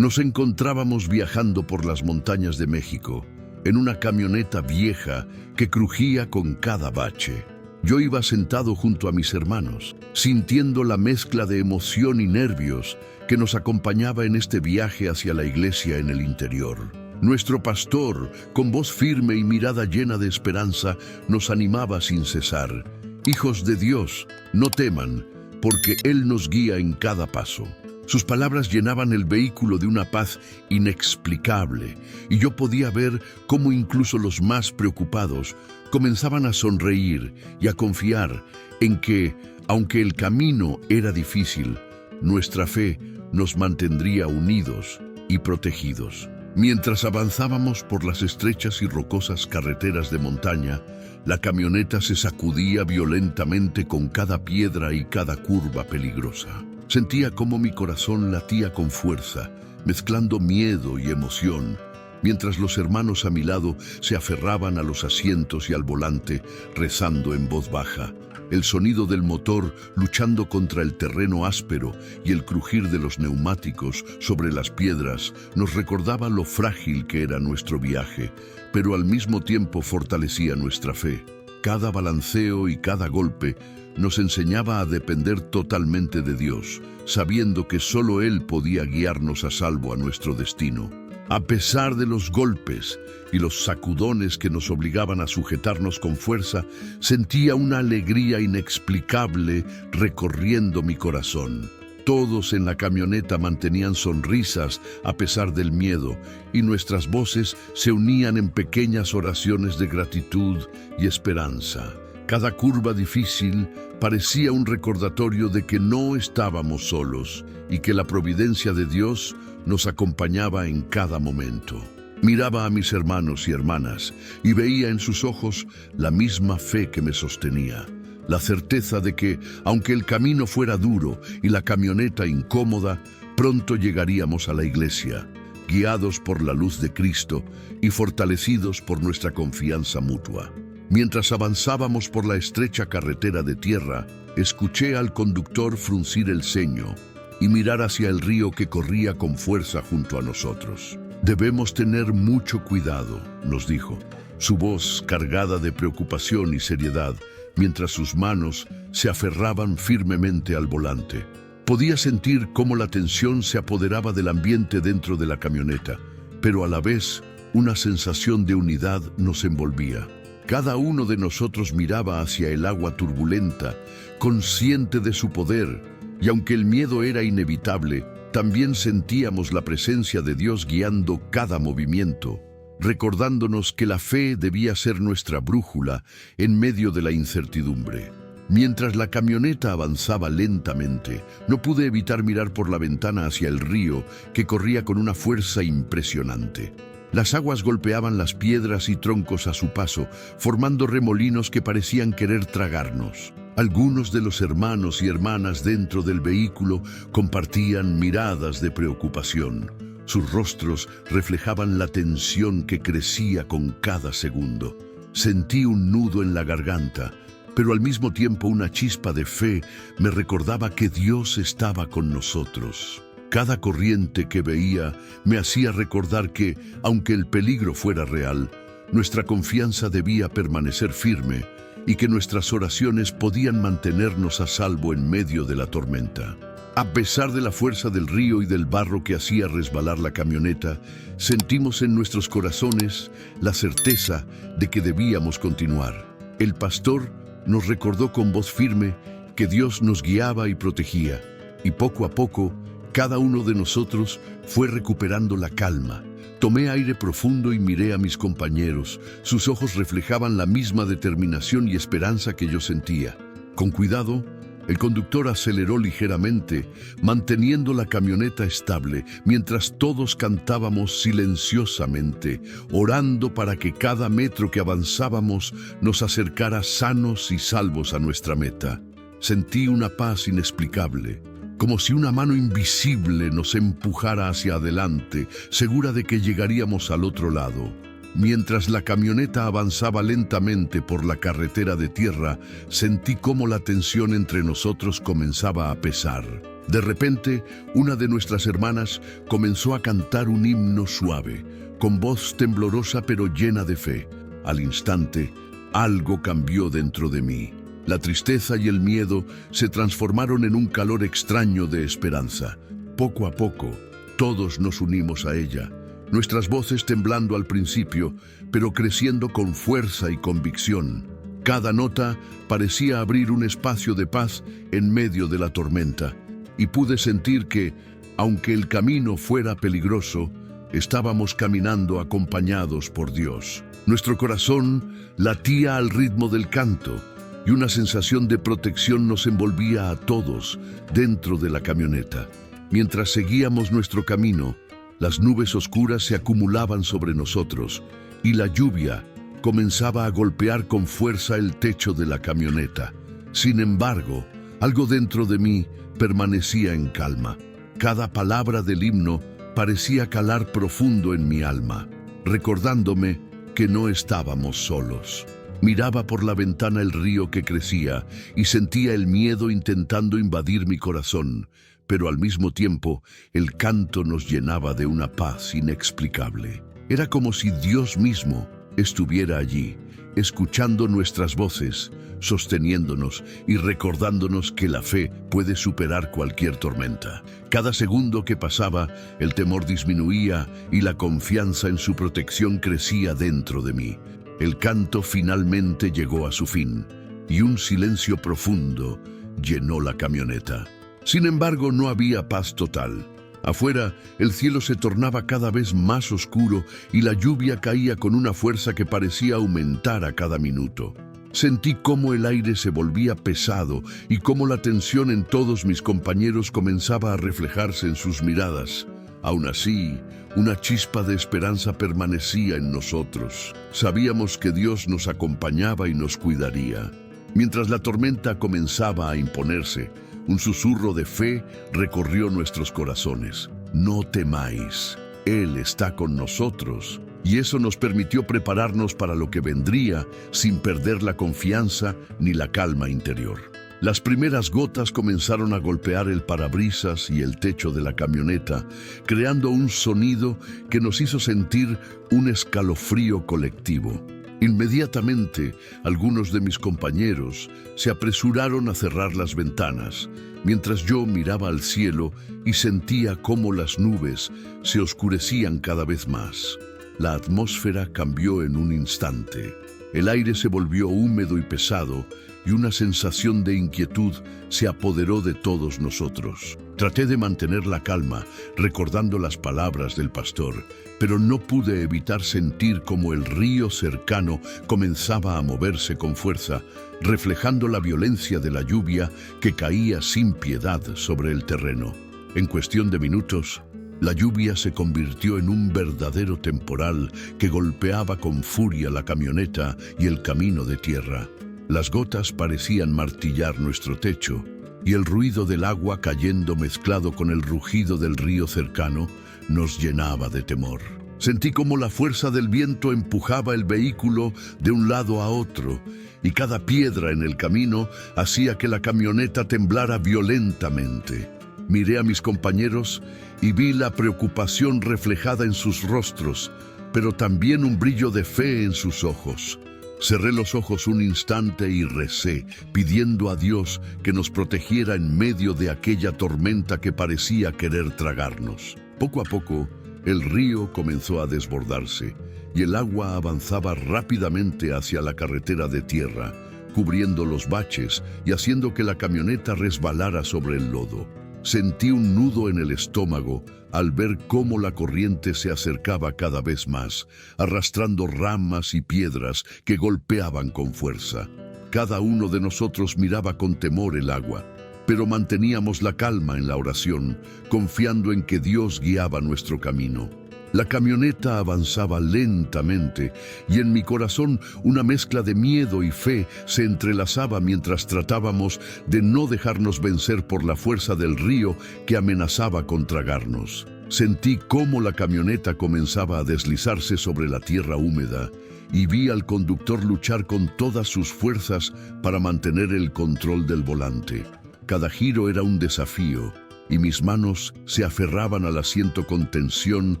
Nos encontrábamos viajando por las montañas de México, en una camioneta vieja que crujía con cada bache. Yo iba sentado junto a mis hermanos, sintiendo la mezcla de emoción y nervios que nos acompañaba en este viaje hacia la iglesia en el interior. Nuestro pastor, con voz firme y mirada llena de esperanza, nos animaba sin cesar. Hijos de Dios, no teman, porque Él nos guía en cada paso. Sus palabras llenaban el vehículo de una paz inexplicable, y yo podía ver cómo incluso los más preocupados comenzaban a sonreír y a confiar en que, aunque el camino era difícil, nuestra fe nos mantendría unidos y protegidos. Mientras avanzábamos por las estrechas y rocosas carreteras de montaña, la camioneta se sacudía violentamente con cada piedra y cada curva peligrosa. Sentía cómo mi corazón latía con fuerza, mezclando miedo y emoción, mientras los hermanos a mi lado se aferraban a los asientos y al volante, rezando en voz baja. El sonido del motor luchando contra el terreno áspero y el crujir de los neumáticos sobre las piedras nos recordaba lo frágil que era nuestro viaje, pero al mismo tiempo fortalecía nuestra fe. Cada balanceo y cada golpe nos enseñaba a depender totalmente de Dios, sabiendo que solo Él podía guiarnos a salvo a nuestro destino. A pesar de los golpes y los sacudones que nos obligaban a sujetarnos con fuerza, sentía una alegría inexplicable recorriendo mi corazón. Todos en la camioneta mantenían sonrisas a pesar del miedo, y nuestras voces se unían en pequeñas oraciones de gratitud y esperanza. Cada curva difícil parecía un recordatorio de que no estábamos solos y que la providencia de Dios nos acompañaba en cada momento. Miraba a mis hermanos y hermanas y veía en sus ojos la misma fe que me sostenía. La certeza de que, aunque el camino fuera duro y la camioneta incómoda, pronto llegaríamos a la iglesia, guiados por la luz de Cristo y fortalecidos por nuestra confianza mutua. Mientras avanzábamos por la estrecha carretera de tierra, escuché al conductor fruncir el ceño y mirar hacia el río que corría con fuerza junto a nosotros. Debemos tener mucho cuidado, nos dijo, su voz cargada de preocupación y seriedad, mientras sus manos se aferraban firmemente al volante. Podía sentir cómo la tensión se apoderaba del ambiente dentro de la camioneta, pero a la vez una sensación de unidad nos envolvía. Cada uno de nosotros miraba hacia el agua turbulenta, consciente de su poder, y aunque el miedo era inevitable, también sentíamos la presencia de Dios guiando cada movimiento, recordándonos que la fe debía ser nuestra brújula en medio de la incertidumbre. Mientras la camioneta avanzaba lentamente, no pude evitar mirar por la ventana hacia el río que corría con una fuerza impresionante. Las aguas golpeaban las piedras y troncos a su paso, formando remolinos que parecían querer tragarnos. Algunos de los hermanos y hermanas dentro del vehículo compartían miradas de preocupación. Sus rostros reflejaban la tensión que crecía con cada segundo. Sentí un nudo en la garganta, pero al mismo tiempo una chispa de fe me recordaba que Dios estaba con nosotros. Cada corriente que veía me hacía recordar que, aunque el peligro fuera real, nuestra confianza debía permanecer firme y que nuestras oraciones podían mantenernos a salvo en medio de la tormenta. A pesar de la fuerza del río y del barro que hacía resbalar la camioneta, sentimos en nuestros corazones la certeza de que debíamos continuar. El pastor nos recordó con voz firme que Dios nos guiaba y protegía, y poco a poco, cada uno de nosotros fue recuperando la calma. Tomé aire profundo y miré a mis compañeros. Sus ojos reflejaban la misma determinación y esperanza que yo sentía. Con cuidado, el conductor aceleró ligeramente, manteniendo la camioneta estable, mientras todos cantábamos silenciosamente, orando para que cada metro que avanzábamos nos acercara sanos y salvos a nuestra meta. Sentí una paz inexplicable, como si una mano invisible nos empujara hacia adelante, segura de que llegaríamos al otro lado. Mientras la camioneta avanzaba lentamente por la carretera de tierra, sentí cómo la tensión entre nosotros comenzaba a pesar. De repente, una de nuestras hermanas comenzó a cantar un himno suave, con voz temblorosa pero llena de fe. Al instante, algo cambió dentro de mí. La tristeza y el miedo se transformaron en un calor extraño de esperanza. Poco a poco, todos nos unimos a ella, nuestras voces temblando al principio, pero creciendo con fuerza y convicción. Cada nota parecía abrir un espacio de paz en medio de la tormenta, y pude sentir que, aunque el camino fuera peligroso, estábamos caminando acompañados por Dios. Nuestro corazón latía al ritmo del canto, y una sensación de protección nos envolvía a todos dentro de la camioneta. Mientras seguíamos nuestro camino, las nubes oscuras se acumulaban sobre nosotros y la lluvia comenzaba a golpear con fuerza el techo de la camioneta. Sin embargo, algo dentro de mí permanecía en calma. Cada palabra del himno parecía calar profundo en mi alma, recordándome que no estábamos solos. Miraba por la ventana el río que crecía y sentía el miedo intentando invadir mi corazón, pero al mismo tiempo el canto nos llenaba de una paz inexplicable. Era como si Dios mismo estuviera allí, escuchando nuestras voces, sosteniéndonos y recordándonos que la fe puede superar cualquier tormenta. Cada segundo que pasaba, el temor disminuía y la confianza en su protección crecía dentro de mí. El canto finalmente llegó a su fin y un silencio profundo llenó la camioneta. Sin embargo, no había paz total. Afuera, el cielo se tornaba cada vez más oscuro y la lluvia caía con una fuerza que parecía aumentar a cada minuto. Sentí cómo el aire se volvía pesado y cómo la tensión en todos mis compañeros comenzaba a reflejarse en sus miradas. Aún así, una chispa de esperanza permanecía en nosotros. Sabíamos que Dios nos acompañaba y nos cuidaría. Mientras la tormenta comenzaba a imponerse, un susurro de fe recorrió nuestros corazones. No temáis, Él está con nosotros. Y eso nos permitió prepararnos para lo que vendría sin perder la confianza ni la calma interior. Las primeras gotas comenzaron a golpear el parabrisas y el techo de la camioneta, creando un sonido que nos hizo sentir un escalofrío colectivo. Inmediatamente, algunos de mis compañeros se apresuraron a cerrar las ventanas, mientras yo miraba al cielo y sentía cómo las nubes se oscurecían cada vez más. La atmósfera cambió en un instante. El aire se volvió húmedo y pesado, y una sensación de inquietud se apoderó de todos nosotros. Traté de mantener la calma, recordando las palabras del pastor, pero no pude evitar sentir cómo el río cercano comenzaba a moverse con fuerza, reflejando la violencia de la lluvia que caía sin piedad sobre el terreno. En cuestión de minutos, la lluvia se convirtió en un verdadero temporal que golpeaba con furia la camioneta y el camino de tierra. Las gotas parecían martillar nuestro techo, y el ruido del agua cayendo mezclado con el rugido del río cercano nos llenaba de temor. Sentí cómo la fuerza del viento empujaba el vehículo de un lado a otro, y cada piedra en el camino hacía que la camioneta temblara violentamente. Miré a mis compañeros y vi la preocupación reflejada en sus rostros, pero también un brillo de fe en sus ojos. Cerré los ojos un instante y recé, pidiendo a Dios que nos protegiera en medio de aquella tormenta que parecía querer tragarnos. Poco a poco, el río comenzó a desbordarse y el agua avanzaba rápidamente hacia la carretera de tierra, cubriendo los baches y haciendo que la camioneta resbalara sobre el lodo. Sentí un nudo en el estómago al ver cómo la corriente se acercaba cada vez más, arrastrando ramas y piedras que golpeaban con fuerza. Cada uno de nosotros miraba con temor el agua, pero manteníamos la calma en la oración, confiando en que Dios guiaba nuestro camino. La camioneta avanzaba lentamente y en mi corazón una mezcla de miedo y fe se entrelazaba mientras tratábamos de no dejarnos vencer por la fuerza del río que amenazaba con tragarnos. Sentí cómo la camioneta comenzaba a deslizarse sobre la tierra húmeda y vi al conductor luchar con todas sus fuerzas para mantener el control del volante. Cada giro era un desafío y mis manos se aferraban al asiento con tensión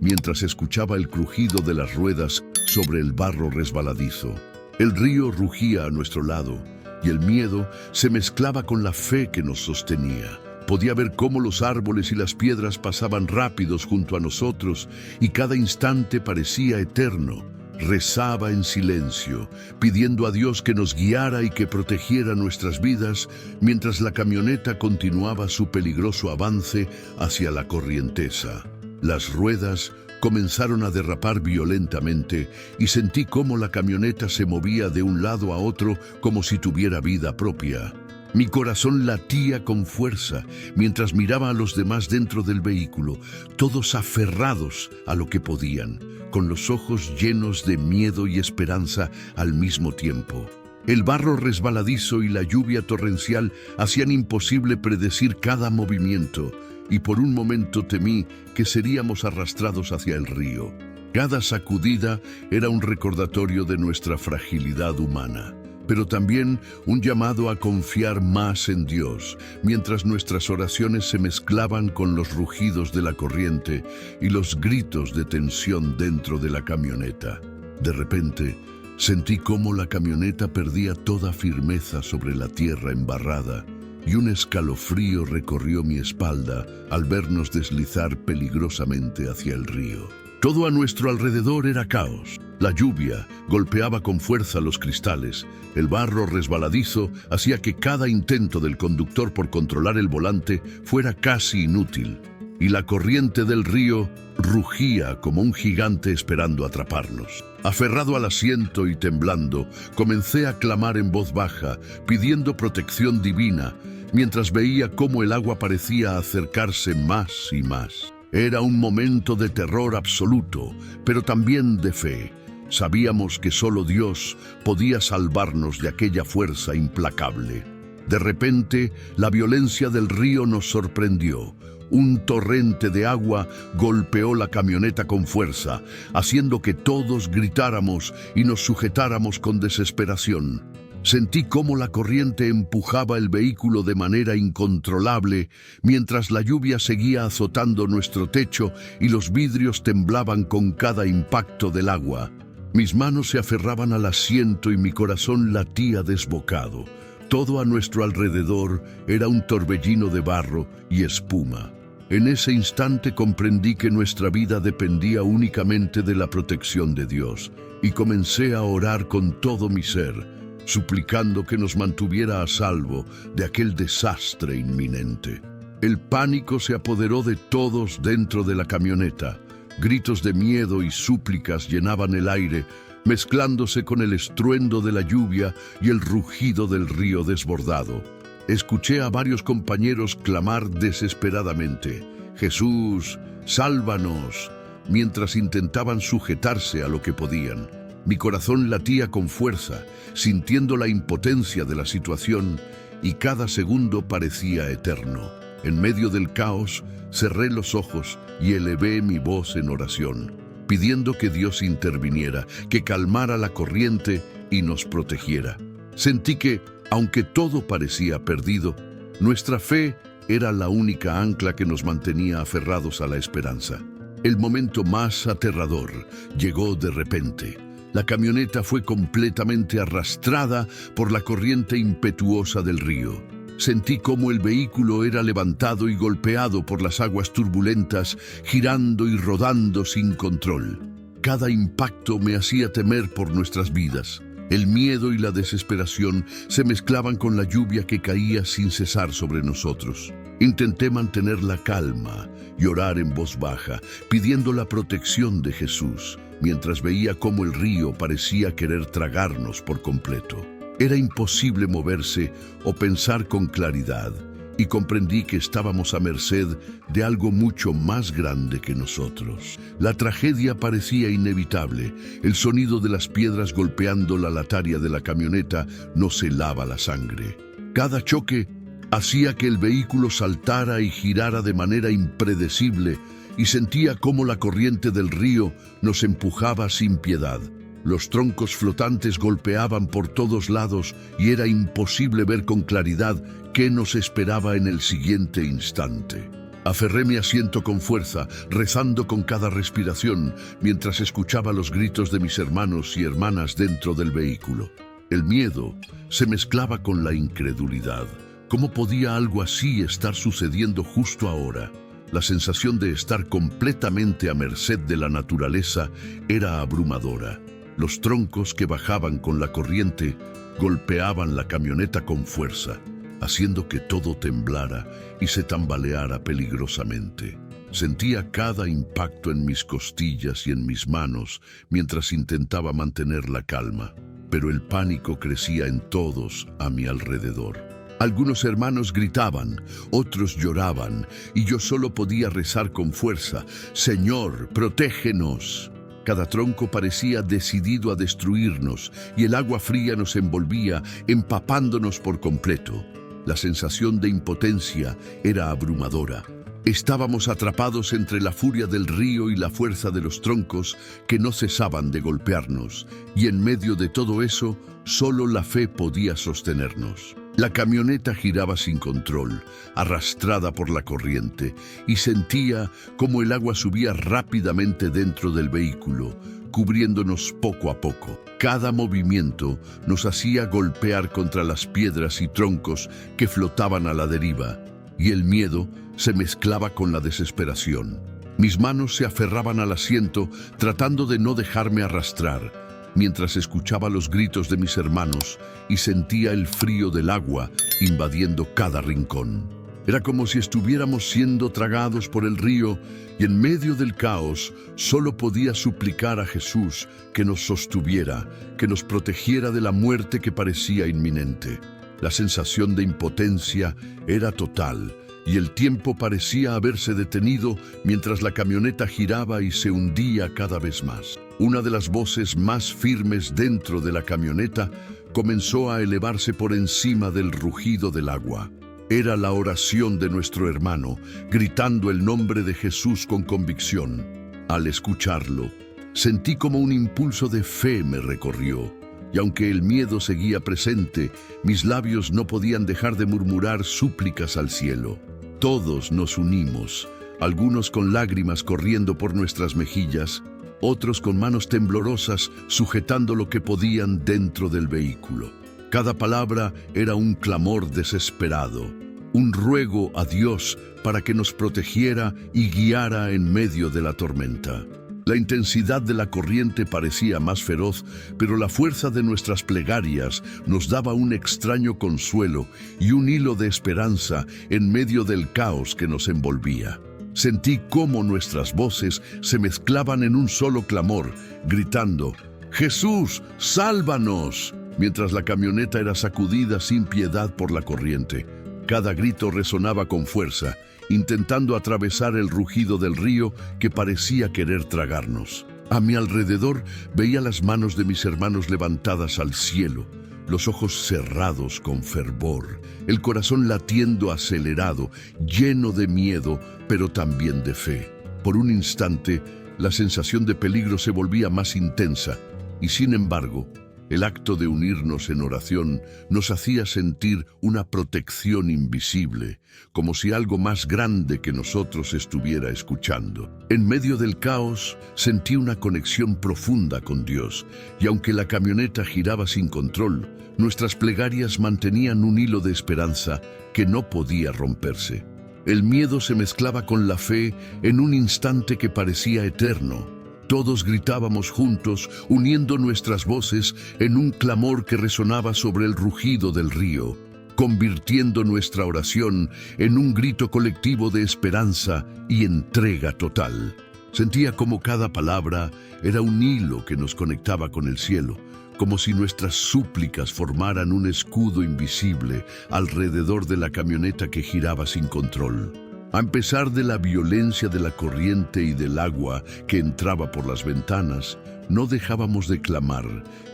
mientras escuchaba el crujido de las ruedas sobre el barro resbaladizo. El río rugía a nuestro lado y el miedo se mezclaba con la fe que nos sostenía. Podía ver cómo los árboles y las piedras pasaban rápidos junto a nosotros y cada instante parecía eterno. Rezaba en silencio, pidiendo a Dios que nos guiara y que protegiera nuestras vidas mientras la camioneta continuaba su peligroso avance hacia la corrienteza. Las ruedas comenzaron a derrapar violentamente y sentí cómo la camioneta se movía de un lado a otro como si tuviera vida propia. Mi corazón latía con fuerza mientras miraba a los demás dentro del vehículo, todos aferrados a lo que podían, con los ojos llenos de miedo y esperanza al mismo tiempo. El barro resbaladizo y la lluvia torrencial hacían imposible predecir cada movimiento, y por un momento temí que seríamos arrastrados hacia el río. Cada sacudida era un recordatorio de nuestra fragilidad humana, pero también un llamado a confiar más en Dios, mientras nuestras oraciones se mezclaban con los rugidos de la corriente y los gritos de tensión dentro de la camioneta. De repente, sentí cómo la camioneta perdía toda firmeza sobre la tierra embarrada, y un escalofrío recorrió mi espalda al vernos deslizar peligrosamente hacia el río. Todo a nuestro alrededor era caos. La lluvia golpeaba con fuerza los cristales, el barro resbaladizo hacía que cada intento del conductor por controlar el volante fuera casi inútil, y la corriente del río rugía como un gigante esperando atraparnos. Aferrado al asiento y temblando, comencé a clamar en voz baja, pidiendo protección divina, mientras veía cómo el agua parecía acercarse más y más. Era un momento de terror absoluto, pero también de fe. Sabíamos que solo Dios podía salvarnos de aquella fuerza implacable. De repente, la violencia del río nos sorprendió. Un torrente de agua golpeó la camioneta con fuerza, haciendo que todos gritáramos y nos sujetáramos con desesperación. Sentí cómo la corriente empujaba el vehículo de manera incontrolable, mientras la lluvia seguía azotando nuestro techo y los vidrios temblaban con cada impacto del agua. Mis manos se aferraban al asiento y mi corazón latía desbocado. Todo a nuestro alrededor era un torbellino de barro y espuma. En ese instante comprendí que nuestra vida dependía únicamente de la protección de Dios, y comencé a orar con todo mi ser, suplicando que nos mantuviera a salvo de aquel desastre inminente. El pánico se apoderó de todos dentro de la camioneta. Gritos de miedo y súplicas llenaban el aire, mezclándose con el estruendo de la lluvia y el rugido del río desbordado. Escuché a varios compañeros clamar desesperadamente: «Jesús, sálvanos», mientras intentaban sujetarse a lo que podían. Mi corazón latía con fuerza, sintiendo la impotencia de la situación, y cada segundo parecía eterno. En medio del caos, cerré los ojos y elevé mi voz en oración, pidiendo que Dios interviniera, que calmara la corriente y nos protegiera. Sentí que, aunque todo parecía perdido, nuestra fe era la única ancla que nos mantenía aferrados a la esperanza. El momento más aterrador llegó de repente. La camioneta fue completamente arrastrada por la corriente impetuosa del río. Sentí cómo el vehículo era levantado y golpeado por las aguas turbulentas, girando y rodando sin control. Cada impacto me hacía temer por nuestras vidas. El miedo y la desesperación se mezclaban con la lluvia que caía sin cesar sobre nosotros. Intenté mantener la calma y orar en voz baja, pidiendo la protección de Jesús, mientras veía cómo el río parecía querer tragarnos por completo. Era imposible moverse o pensar con claridad, y comprendí que estábamos a merced de algo mucho más grande que nosotros. La tragedia parecía inevitable. El sonido de las piedras golpeando la lataria de la camioneta nos helaba la sangre. Cada choque hacía que el vehículo saltara y girara de manera impredecible, y sentía cómo la corriente del río nos empujaba sin piedad. Los troncos flotantes golpeaban por todos lados y era imposible ver con claridad qué nos esperaba en el siguiente instante. Aferré mi asiento con fuerza, rezando con cada respiración, mientras escuchaba los gritos de mis hermanos y hermanas dentro del vehículo. El miedo se mezclaba con la incredulidad. ¿Cómo podía algo así estar sucediendo justo ahora? La sensación de estar completamente a merced de la naturaleza era abrumadora. Los troncos que bajaban con la corriente golpeaban la camioneta con fuerza, haciendo que todo temblara y se tambaleara peligrosamente. Sentía cada impacto en mis costillas y en mis manos mientras intentaba mantener la calma, pero el pánico crecía en todos a mi alrededor. Algunos hermanos gritaban, otros lloraban, y yo solo podía rezar con fuerza: «Señor, protégenos». Cada tronco parecía decidido a destruirnos, y el agua fría nos envolvía, empapándonos por completo. La sensación de impotencia era abrumadora. Estábamos atrapados entre la furia del río y la fuerza de los troncos que no cesaban de golpearnos, y en medio de todo eso, solo la fe podía sostenernos. La camioneta giraba sin control, arrastrada por la corriente, y sentía cómo el agua subía rápidamente dentro del vehículo, cubriéndonos poco a poco. Cada movimiento nos hacía golpear contra las piedras y troncos que flotaban a la deriva, y el miedo se mezclaba con la desesperación. Mis manos se aferraban al asiento, tratando de no dejarme arrastrar, mientras escuchaba los gritos de mis hermanos y sentía el frío del agua invadiendo cada rincón. Era como si estuviéramos siendo tragados por el río, y en medio del caos solo podía suplicar a Jesús que nos sostuviera, que nos protegiera de la muerte que parecía inminente. La sensación de impotencia era total, y el tiempo parecía haberse detenido mientras la camioneta giraba y se hundía cada vez más. Una de las voces más firmes dentro de la camioneta comenzó a elevarse por encima del rugido del agua. Era la oración de nuestro hermano, gritando el nombre de Jesús con convicción. Al escucharlo, sentí como un impulso de fe me recorrió, y aunque el miedo seguía presente, mis labios no podían dejar de murmurar súplicas al cielo. Todos nos unimos, algunos con lágrimas corriendo por nuestras mejillas, otros con manos temblorosas sujetando lo que podían dentro del vehículo. Cada palabra era un clamor desesperado, un ruego a Dios para que nos protegiera y guiara en medio de la tormenta. La intensidad de la corriente parecía más feroz, pero la fuerza de nuestras plegarias nos daba un extraño consuelo y un hilo de esperanza en medio del caos que nos envolvía. Sentí cómo nuestras voces se mezclaban en un solo clamor, gritando: «¡Jesús, sálvanos!», mientras la camioneta era sacudida sin piedad por la corriente. Cada grito resonaba con fuerza, intentando atravesar el rugido del río que parecía querer tragarnos. A mi alrededor veía las manos de mis hermanos levantadas al cielo, los ojos cerrados con fervor, el corazón latiendo acelerado, lleno de miedo, pero también de fe. Por un instante, la sensación de peligro se volvía más intensa, y sin embargo, el acto de unirnos en oración nos hacía sentir una protección invisible, como si algo más grande que nosotros estuviera escuchando. En medio del caos, sentí una conexión profunda con Dios, y aunque la camioneta giraba sin control, nuestras plegarias mantenían un hilo de esperanza que no podía romperse. El miedo se mezclaba con la fe en un instante que parecía eterno. Todos gritábamos juntos, uniendo nuestras voces en un clamor que resonaba sobre el rugido del río, convirtiendo nuestra oración en un grito colectivo de esperanza y entrega total. Sentía como cada palabra era un hilo que nos conectaba con el cielo, como si nuestras súplicas formaran un escudo invisible alrededor de la camioneta que giraba sin control. A pesar de la violencia de la corriente y del agua que entraba por las ventanas, no dejábamos de clamar,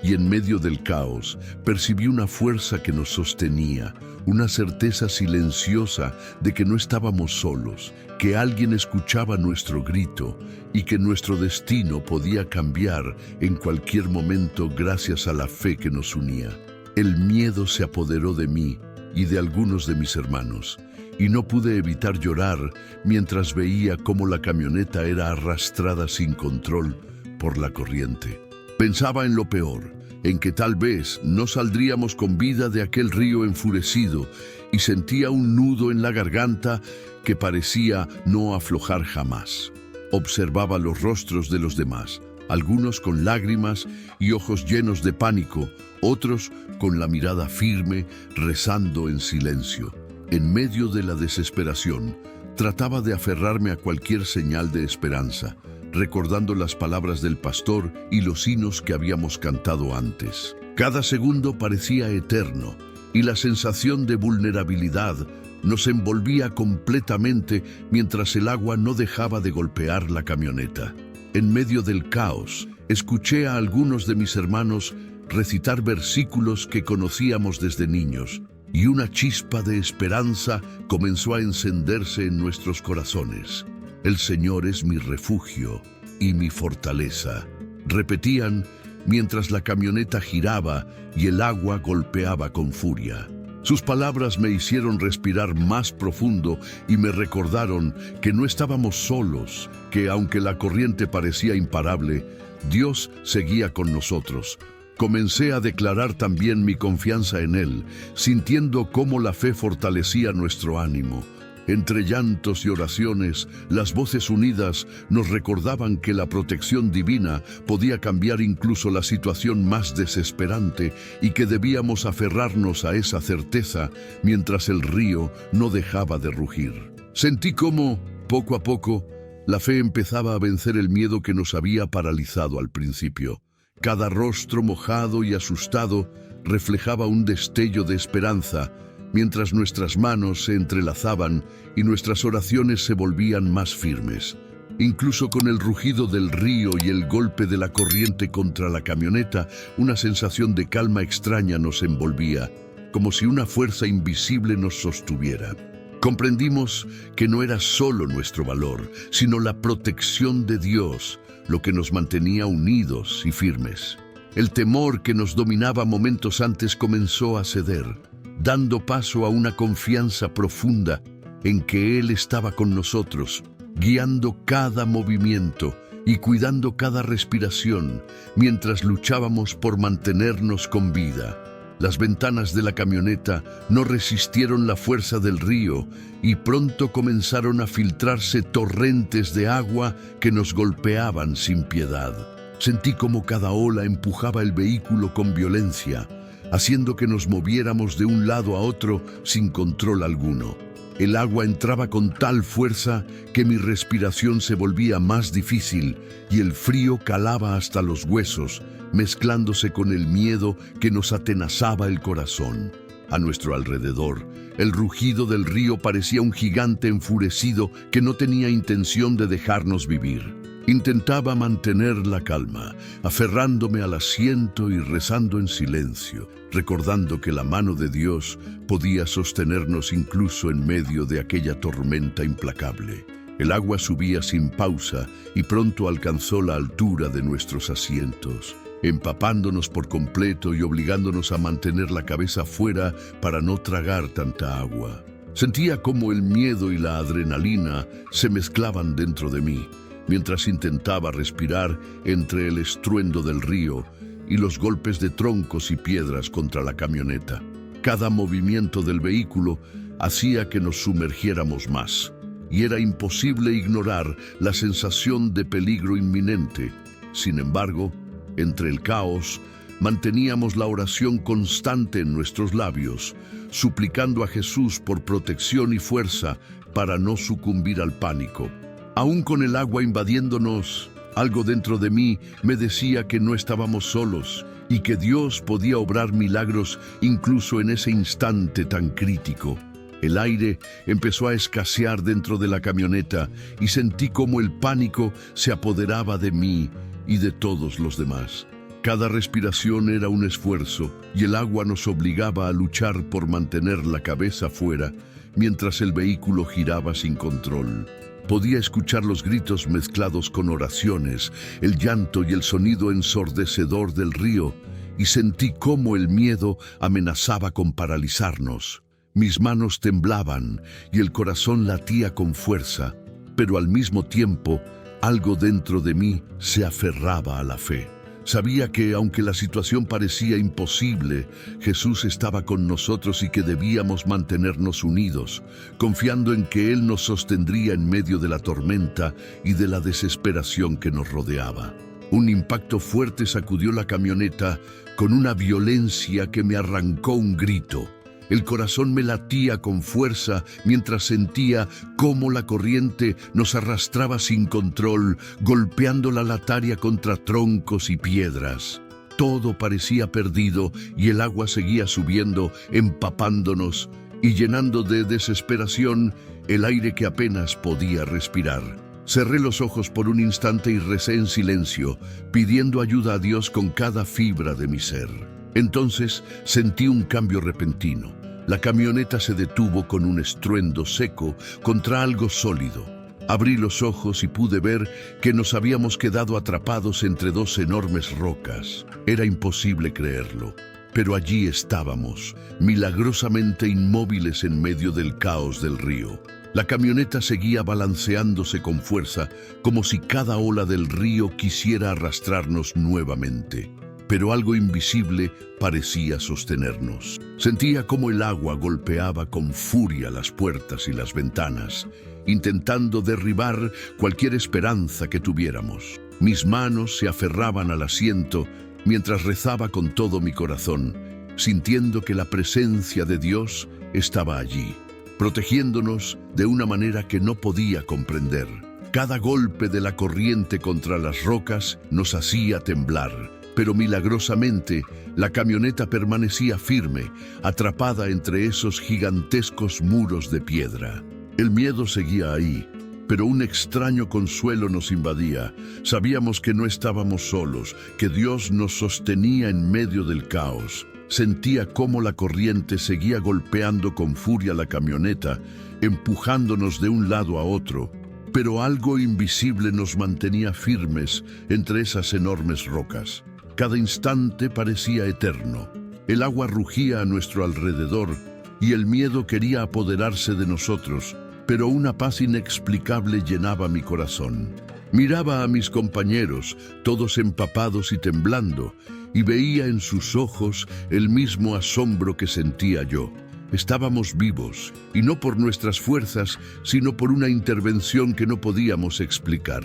y en medio del caos percibí una fuerza que nos sostenía, una certeza silenciosa de que no estábamos solos, que alguien escuchaba nuestro grito y que nuestro destino podía cambiar en cualquier momento gracias a la fe que nos unía. El miedo se apoderó de mí y de algunos de mis hermanos, y no pude evitar llorar mientras veía cómo la camioneta era arrastrada sin control por la corriente. Pensaba en lo peor, en que tal vez no saldríamos con vida de aquel río enfurecido, y sentía un nudo en la garganta que parecía no aflojar jamás. Observaba los rostros de los demás, algunos con lágrimas y ojos llenos de pánico, otros con la mirada firme, rezando en silencio. En medio de la desesperación, trataba de aferrarme a cualquier señal de esperanza, recordando las palabras del pastor y los hinos que habíamos cantado antes. Cada segundo parecía eterno, y la sensación de vulnerabilidad nos envolvía completamente mientras el agua no dejaba de golpear la camioneta. En medio del caos, escuché a algunos de mis hermanos recitar versículos que conocíamos desde niños, y una chispa de esperanza comenzó a encenderse en nuestros corazones. El Señor es mi refugio y mi fortaleza, repetían mientras la camioneta giraba y el agua golpeaba con furia. Sus palabras me hicieron respirar más profundo y me recordaron que no estábamos solos, que aunque la corriente parecía imparable, Dios seguía con nosotros. Comencé a declarar también mi confianza en Él, sintiendo cómo la fe fortalecía nuestro ánimo. Entre llantos y oraciones, las voces unidas nos recordaban que la protección divina podía cambiar incluso la situación más desesperante y que debíamos aferrarnos a esa certeza mientras el río no dejaba de rugir. Sentí cómo, poco a poco, la fe empezaba a vencer el miedo que nos había paralizado al principio. Cada rostro mojado y asustado reflejaba un destello de esperanza, mientras nuestras manos se entrelazaban y nuestras oraciones se volvían más firmes. Incluso con el rugido del río y el golpe de la corriente contra la camioneta, una sensación de calma extraña nos envolvía, como si una fuerza invisible nos sostuviera. Comprendimos que no era solo nuestro valor, sino la protección de Dios, lo que nos mantenía unidos y firmes. El temor que nos dominaba momentos antes comenzó a ceder, dando paso a una confianza profunda en que Él estaba con nosotros, guiando cada movimiento y cuidando cada respiración mientras luchábamos por mantenernos con vida. Las ventanas de la camioneta no resistieron la fuerza del río y pronto comenzaron a filtrarse torrentes de agua que nos golpeaban sin piedad. Sentí como cada ola empujaba el vehículo con violencia, haciendo que nos moviéramos de un lado a otro sin control alguno. El agua entraba con tal fuerza que mi respiración se volvía más difícil y el frío calaba hasta los huesos, mezclándose con el miedo que nos atenazaba el corazón. A nuestro alrededor, el rugido del río parecía un gigante enfurecido que no tenía intención de dejarnos vivir. Intentaba mantener la calma, aferrándome al asiento y rezando en silencio, recordando que la mano de Dios podía sostenernos incluso en medio de aquella tormenta implacable. El agua subía sin pausa y pronto alcanzó la altura de nuestros asientos, empapándonos por completo y obligándonos a mantener la cabeza fuera para no tragar tanta agua. Sentía cómo el miedo y la adrenalina se mezclaban dentro de mí, mientras intentaba respirar entre el estruendo del río y los golpes de troncos y piedras contra la camioneta. Cada movimiento del vehículo hacía que nos sumergiéramos más, y era imposible ignorar la sensación de peligro inminente. Sin embargo, entre el caos, manteníamos la oración constante en nuestros labios, suplicando a Jesús por protección y fuerza para no sucumbir al pánico. Aún con el agua invadiéndonos, algo dentro de mí me decía que no estábamos solos y que Dios podía obrar milagros incluso en ese instante tan crítico. El aire empezó a escasear dentro de la camioneta y sentí cómo el pánico se apoderaba de mí y de todos los demás. Cada respiración era un esfuerzo y el agua nos obligaba a luchar por mantener la cabeza fuera mientras el vehículo giraba sin control. Podía escuchar los gritos mezclados con oraciones, el llanto y el sonido ensordecedor del río, y sentí cómo el miedo amenazaba con paralizarnos. Mis manos temblaban y el corazón latía con fuerza, pero al mismo tiempo, algo dentro de mí se aferraba a la fe. Sabía que, aunque la situación parecía imposible, Jesús estaba con nosotros y que debíamos mantenernos unidos, confiando en que Él nos sostendría en medio de la tormenta y de la desesperación que nos rodeaba. Un impacto fuerte sacudió la camioneta con una violencia que me arrancó un grito. El corazón me latía con fuerza mientras sentía cómo la corriente nos arrastraba sin control, golpeando la lataria contra troncos y piedras. Todo parecía perdido y el agua seguía subiendo, empapándonos y llenando de desesperación el aire que apenas podía respirar. Cerré los ojos por un instante y recé en silencio, pidiendo ayuda a Dios con cada fibra de mi ser. Entonces sentí un cambio repentino. La camioneta se detuvo con un estruendo seco contra algo sólido. Abrí los ojos y pude ver que nos habíamos quedado atrapados entre dos enormes rocas. Era imposible creerlo, pero allí estábamos, milagrosamente inmóviles en medio del caos del río. La camioneta seguía balanceándose con fuerza, como si cada ola del río quisiera arrastrarnos nuevamente. Pero algo invisible parecía sostenernos. Sentía cómo el agua golpeaba con furia las puertas y las ventanas, intentando derribar cualquier esperanza que tuviéramos. Mis manos se aferraban al asiento mientras rezaba con todo mi corazón, sintiendo que la presencia de Dios estaba allí, protegiéndonos de una manera que no podía comprender. Cada golpe de la corriente contra las rocas nos hacía temblar, pero milagrosamente la camioneta permanecía firme, atrapada entre esos gigantescos muros de piedra. El miedo seguía ahí, pero un extraño consuelo nos invadía. Sabíamos que no estábamos solos, que Dios nos sostenía en medio del caos. Sentía cómo la corriente seguía golpeando con furia la camioneta, empujándonos de un lado a otro, pero algo invisible nos mantenía firmes entre esas enormes rocas. Cada instante parecía eterno. El agua rugía a nuestro alrededor y el miedo quería apoderarse de nosotros, pero una paz inexplicable llenaba mi corazón. Miraba a mis compañeros, todos empapados y temblando, y veía en sus ojos el mismo asombro que sentía yo. Estábamos vivos, y no por nuestras fuerzas, sino por una intervención que no podíamos explicar.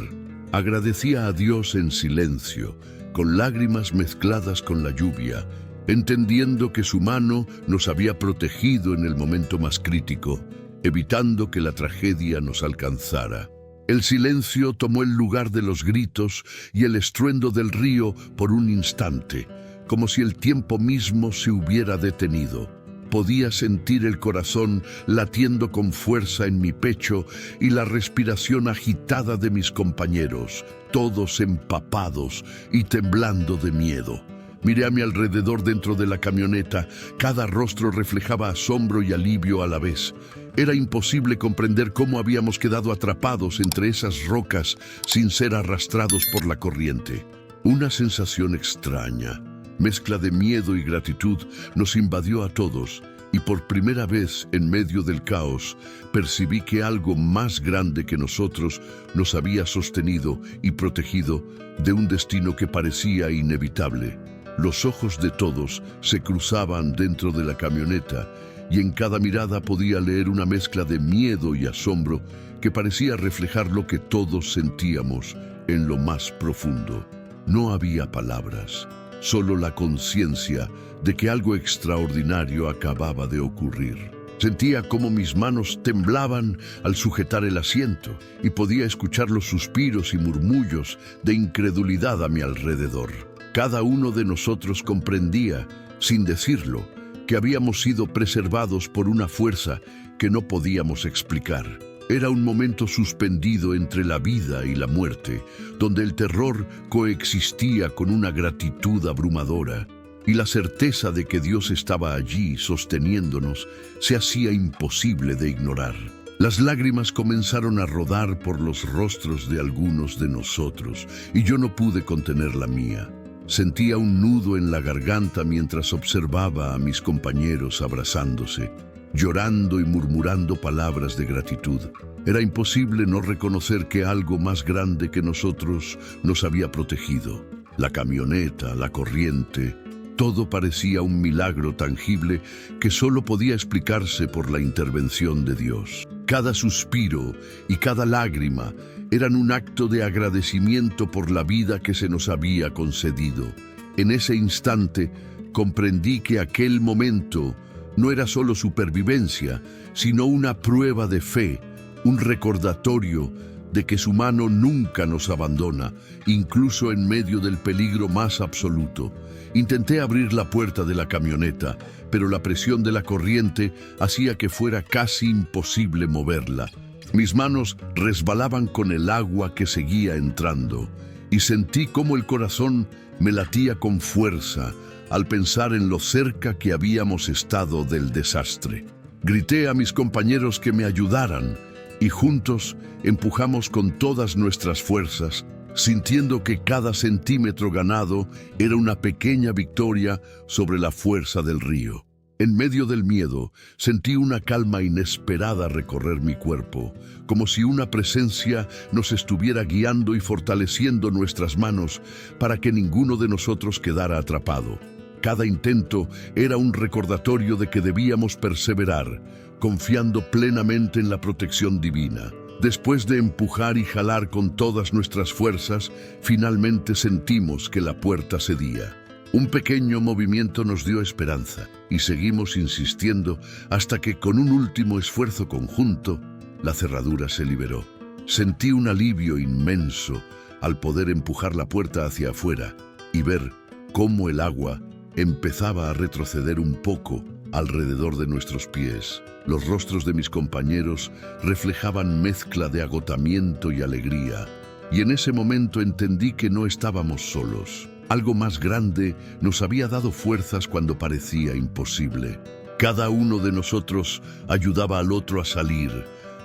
Agradecía a Dios en silencio, con lágrimas mezcladas con la lluvia, entendiendo que su mano nos había protegido en el momento más crítico, evitando que la tragedia nos alcanzara. El silencio tomó el lugar de los gritos y el estruendo del río por un instante, como si el tiempo mismo se hubiera detenido. Podía sentir el corazón latiendo con fuerza en mi pecho y la respiración agitada de mis compañeros, todos empapados y temblando de miedo. Miré a mi alrededor dentro de la camioneta. Cada rostro reflejaba asombro y alivio a la vez. Era imposible comprender cómo habíamos quedado atrapados entre esas rocas sin ser arrastrados por la corriente. Una sensación extraña, mezcla de miedo y gratitud, nos invadió a todos, y por primera vez en medio del caos percibí que algo más grande que nosotros nos había sostenido y protegido de un destino que parecía inevitable. Los ojos de todos se cruzaban dentro de la camioneta y en cada mirada podía leer una mezcla de miedo y asombro que parecía reflejar lo que todos sentíamos en lo más profundo. No había palabras, solo la conciencia de que algo extraordinario acababa de ocurrir. Sentía cómo mis manos temblaban al sujetar el asiento y podía escuchar los suspiros y murmullos de incredulidad a mi alrededor. Cada uno de nosotros comprendía, sin decirlo, que habíamos sido preservados por una fuerza que no podíamos explicar. Era un momento suspendido entre la vida y la muerte, donde el terror coexistía con una gratitud abrumadora, y la certeza de que Dios estaba allí sosteniéndonos se hacía imposible de ignorar. Las lágrimas comenzaron a rodar por los rostros de algunos de nosotros, y yo no pude contener la mía. Sentía un nudo en la garganta mientras observaba a mis compañeros abrazándose, llorando y murmurando palabras de gratitud. Era imposible no reconocer que algo más grande que nosotros nos había protegido. La camioneta, la corriente, todo parecía un milagro tangible que solo podía explicarse por la intervención de Dios. Cada suspiro y cada lágrima eran un acto de agradecimiento por la vida que se nos había concedido. En ese instante comprendí que aquel momento no era solo supervivencia, sino una prueba de fe, un recordatorio de que su mano nunca nos abandona, incluso en medio del peligro más absoluto. Intenté abrir la puerta de la camioneta, pero la presión de la corriente hacía que fuera casi imposible moverla. Mis manos resbalaban con el agua que seguía entrando, y sentí cómo el corazón me latía con fuerza al pensar en lo cerca que habíamos estado del desastre. Grité a mis compañeros que me ayudaran, y juntos empujamos con todas nuestras fuerzas, sintiendo que cada centímetro ganado era una pequeña victoria sobre la fuerza del río. En medio del miedo, sentí una calma inesperada recorrer mi cuerpo, como si una presencia nos estuviera guiando y fortaleciendo nuestras manos para que ninguno de nosotros quedara atrapado. Cada intento era un recordatorio de que debíamos perseverar, confiando plenamente en la protección divina. Después de empujar y jalar con todas nuestras fuerzas, finalmente sentimos que la puerta cedía. Un pequeño movimiento nos dio esperanza y seguimos insistiendo hasta que, con un último esfuerzo conjunto, la cerradura se liberó. Sentí un alivio inmenso al poder empujar la puerta hacia afuera y ver cómo el agua empezaba a retroceder un poco alrededor de nuestros pies. Los rostros de mis compañeros reflejaban mezcla de agotamiento y alegría, y en ese momento entendí que no estábamos solos. Algo más grande nos había dado fuerzas cuando parecía imposible. Cada uno de nosotros ayudaba al otro a salir,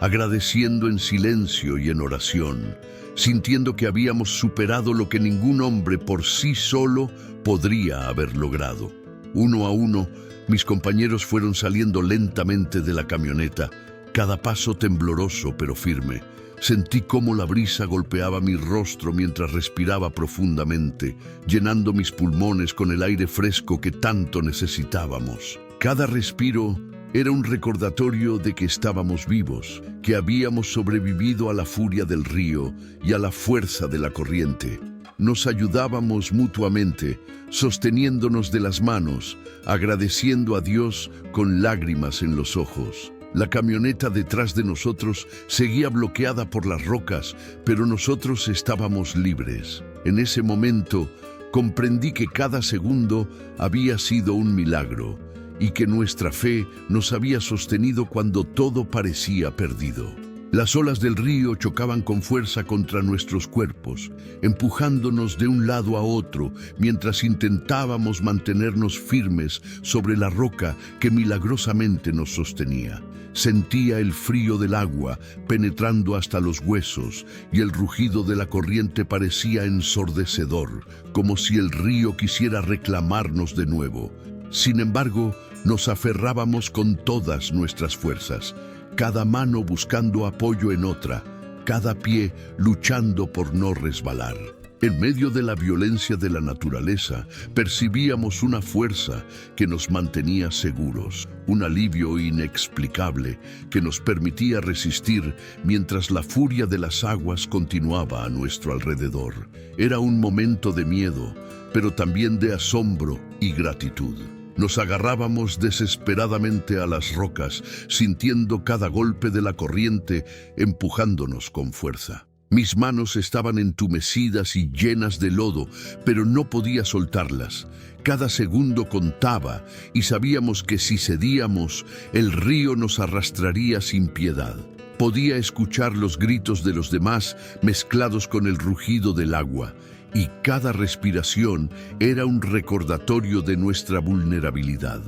agradeciendo en silencio y en oración, sintiendo que habíamos superado lo que ningún hombre por sí solo podría haber logrado. Uno a uno, mis compañeros fueron saliendo lentamente de la camioneta, cada paso tembloroso pero firme. Sentí cómo la brisa golpeaba mi rostro mientras respiraba profundamente, llenando mis pulmones con el aire fresco que tanto necesitábamos. Cada respiro era un recordatorio de que estábamos vivos, que habíamos sobrevivido a la furia del río y a la fuerza de la corriente. Nos ayudábamos mutuamente, sosteniéndonos de las manos, agradeciendo a Dios con lágrimas en los ojos. La camioneta detrás de nosotros seguía bloqueada por las rocas, pero nosotros estábamos libres. En ese momento comprendí que cada segundo había sido un milagro y que nuestra fe nos había sostenido cuando todo parecía perdido. Las olas del río chocaban con fuerza contra nuestros cuerpos, empujándonos de un lado a otro mientras intentábamos mantenernos firmes sobre la roca que milagrosamente nos sostenía. Sentía el frío del agua penetrando hasta los huesos y el rugido de la corriente parecía ensordecedor, como si el río quisiera reclamarnos de nuevo. Sin embargo, nos aferrábamos con todas nuestras fuerzas, cada mano buscando apoyo en otra, cada pie luchando por no resbalar. En medio de la violencia de la naturaleza, percibíamos una fuerza que nos mantenía seguros, un alivio inexplicable que nos permitía resistir mientras la furia de las aguas continuaba a nuestro alrededor. Era un momento de miedo, pero también de asombro y gratitud. Nos agarrábamos desesperadamente a las rocas, sintiendo cada golpe de la corriente empujándonos con fuerza. Mis manos estaban entumecidas y llenas de lodo, pero no podía soltarlas. Cada segundo contaba y sabíamos que si cedíamos, el río nos arrastraría sin piedad. Podía escuchar los gritos de los demás mezclados con el rugido del agua, y cada respiración era un recordatorio de nuestra vulnerabilidad.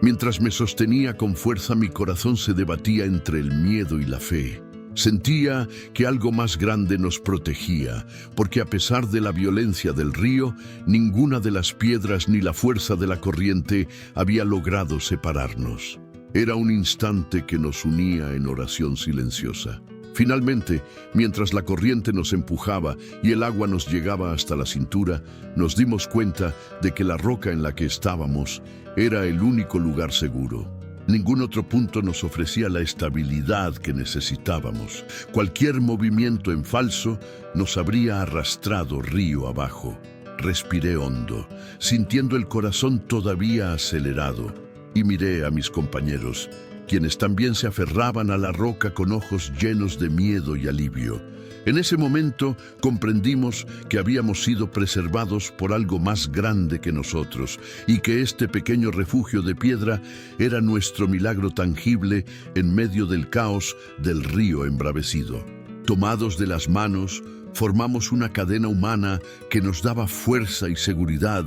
Mientras me sostenía con fuerza, mi corazón se debatía entre el miedo y la fe. Sentía que algo más grande nos protegía, porque a pesar de la violencia del río, ninguna de las piedras ni la fuerza de la corriente había logrado separarnos. Era un instante que nos unía en oración silenciosa. Finalmente, mientras la corriente nos empujaba y el agua nos llegaba hasta la cintura, nos dimos cuenta de que la roca en la que estábamos era el único lugar seguro. Ningún otro punto nos ofrecía la estabilidad que necesitábamos. Cualquier movimiento en falso nos habría arrastrado río abajo. Respiré hondo, sintiendo el corazón todavía acelerado, y miré a mis compañeros, quienes también se aferraban a la roca con ojos llenos de miedo y alivio. En ese momento comprendimos que habíamos sido preservados por algo más grande que nosotros y que este pequeño refugio de piedra era nuestro milagro tangible en medio del caos del río embravecido. Tomados de las manos, formamos una cadena humana que nos daba fuerza y seguridad